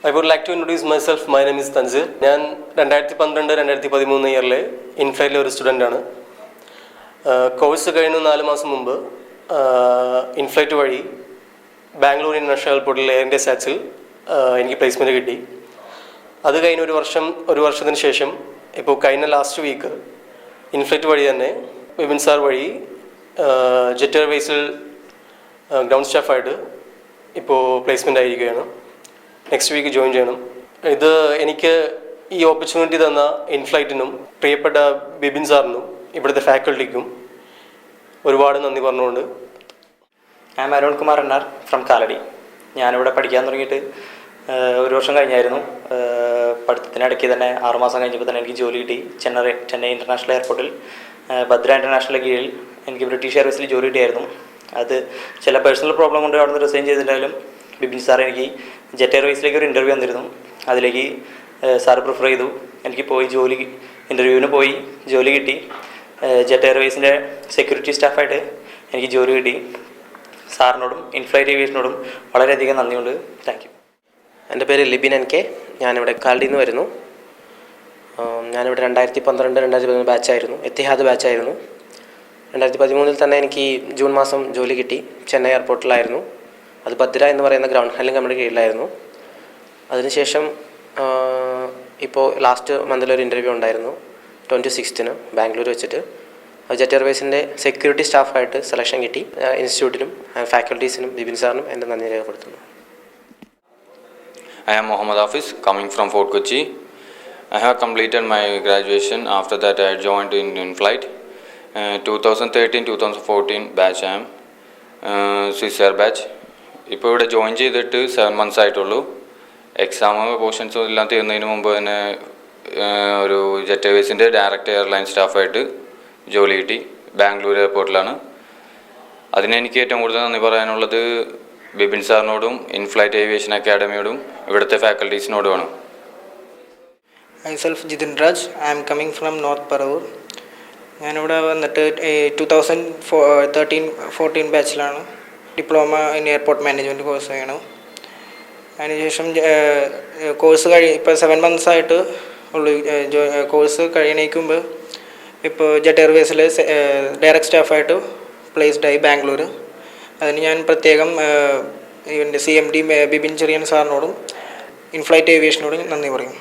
I would like to introduce myself. My name is Tanzir. ഞാൻ 2012-2013 ഇയറിൽ ഇൻഫ്ലൈറ്റിലെ ഒരു സ്റ്റുഡൻ്റാണ്. Course കഴിഞ്ഞ 4 മാസം മുമ്പ് ഇൻഫ്ലൈറ്റ് വഴി ബാംഗ്ലൂർ ഇൻ്റർനാഷണൽ എയർപോർട്ടിൽ എയർ ഇന്ത്യ സാറ്റ്സിൽ എനിക്ക് പ്ലേസ്മെൻറ്റ് കിട്ടി. അത് കഴിഞ്ഞ് ഒരു വർഷത്തിന് ശേഷം ഇപ്പോൾ കഴിഞ്ഞ ലാസ്റ്റ് വീക്ക് ഇൻഫ്ലൈറ്റ് വഴി തന്നെ വിപിൻ സാർ വഴി ജെറ്റ് എയർവേസിൽ ഗ്രൗണ്ട് സ്റ്റാഫായിട്ട് ഇപ്പോൾ പ്ലേസ്മെൻ്റ് ആയിരിക്കുകയാണ്. നെക്സ്റ്റ് വീക്ക് ജോയിൻ ചെയ്യണം. ഇത് എനിക്ക് ഈ ഓപ്പർച്യൂണിറ്റി തന്ന ഇൻഫ്ലൈറ്റിനും പ്രിയപ്പെട്ട ബിബിൻ സാറിനും ഇവിടുത്തെ ഫാക്കൽറ്റിക്കും ഒരുപാട് നന്ദി പറഞ്ഞുകൊണ്ട്. I am Arun Kumar N R from Kalady. ഞാനിവിടെ പഠിക്കാൻ തുടങ്ങിയിട്ട് 1 വർഷം കഴിഞ്ഞായിരുന്നു. പഠിത്തത്തിനിടയ്ക്ക് തന്നെ 6 മാസം കഴിഞ്ഞപ്പോൾ തന്നെ എനിക്ക് ജോലി കിട്ടി. ചെന്നൈ ഇൻ്റർനാഷണൽ എയർപോർട്ടിൽ ഭദ്ര ഇൻ്റർനാഷണൽ കീഴിൽ എനിക്ക് ബ്രിട്ടീഷ് എയർവേസിൽ ജോലി കിട്ടിയായിരുന്നു. അത് ചില പേഴ്സണൽ പ്രോബ്ലം കൊണ്ട് അവിടെ നിന്ന് റിസൈൻ ചെയ്തിട്ടുണ്ടായാലും ബിബിൻ സാർ എനിക്ക് ജെറ്റ് എയർവേസിലേക്ക് ഒരു ഇൻ്റർവ്യൂ വന്നിരുന്നു. അതിലേക്ക് സാർ പ്രിഫർ ചെയ്തു. എനിക്ക് ഇൻ്റർവ്യൂവിന് പോയി ജോലി കിട്ടി. ജെറ്റ് എയർവേസിൻ്റെ സെക്യൂരിറ്റി സ്റ്റാഫായിട്ട് എനിക്ക് ജോലി കിട്ടി. സാറിനോടും ഇൻഫ്ലൈറ്റ് ഏവിയേഷനോടും വളരെയധികം നന്ദിയുണ്ട്. Thank you. എൻ്റെ പേര് ലിബിൻ NK. ഞാനിവിടെ കാലടിയിൽ നിന്ന് വരുന്നു. ഞാനിവിടെ 2012-2013 ബാച്ചായിരുന്നു, എത്തിഹാദ് ബാച്ചായിരുന്നു. 2013 തന്നെ എനിക്ക് ജൂൺ മാസം ജോലി കിട്ടി. ചെന്നൈ എയർപോർട്ടിലായിരുന്നു. അത് ഭദ്ര എന്ന് പറയുന്ന ഗ്രൗണ്ട് ഹാൻഡ്ലിംഗ് കമ്പനിയുടെ കീഴിലായിരുന്നു. അതിനുശേഷം ഇപ്പോൾ ലാസ്റ്റ് മന്തിലൊരു ഇൻ്റർവ്യൂ ഉണ്ടായിരുന്നു 26th ബാംഗ്ലൂർ വെച്ചിട്ട്. ജെറ്റ് എയർവേസിൻ്റെ സെക്യൂരിറ്റി സ്റ്റാഫായിട്ട് സെലക്ഷൻ കിട്ടി. ഇൻസ്റ്റിറ്റ്യൂട്ടിനും ഫാക്കൽറ്റീസിനും ബിബിൻ സാറിനും എൻ്റെ നന്ദി രേഖപ്പെടുത്തുന്നു. I am Mohammad Hafiz, coming from Fort Kochi. I have completed my graduation. After that, I joined in flight. 2013-2014 batch I am Swiss Air batch. ഇപ്പോൾ ഇവിടെ join ചെയ്തിട്ട് 7 months ആയിട്ടുള്ളൂ. എക്സാം പോർഷൻസും എല്ലാം തീർന്നതിന് മുമ്പ് തന്നെ ഒരു ജെറ്റ് എയർവേസിൻ്റെ ഡയറക്റ്റ് എയർലൈൻ സ്റ്റാഫായിട്ട് ജോലി കിട്ടി. ബാംഗ്ലൂർ എയർപോർട്ടിലാണ്. അതിനെനിക്ക് ഏറ്റവും കൂടുതൽ നന്ദി പറയാനുള്ളത് ബിബിൻ സാറിനോടും ഇൻഫ്ലൈറ്റ് ഏവിയേഷൻ അക്കാഡമിയോടും ഇവിടുത്തെ ഫാക്കൽറ്റീസിനോടുമാണ്. Myself Jithin Raj. I am coming from North Paravur. ഞാനിവിടെ വന്നിട്ട് 2013-14 ബാച്ചിലാണ്. Diploma in airport management course ചെയ്യണം. അതിനുശേഷം കോഴ്സ് ഇപ്പോൾ 7 months ആയിട്ട് ഉള്ളു. കോഴ്സ് കഴിയണേക്കുമ്പോൾ ഇപ്പോൾ ജെറ്റ് എയർവേസിൽ ഡയറക്റ്റ് സ്റ്റാഫായിട്ട് പ്ലേസ്ഡായി ബാംഗ്ലൂർ. അതിന് ഞാൻ പ്രത്യേകം ഇവൻ്റെ CMD ബിബിൻ ചെറിയൻ സാറിനോടും ഇൻഫ്ലൈറ്റ് ഏവിയേഷനോടും നന്ദി പറയും.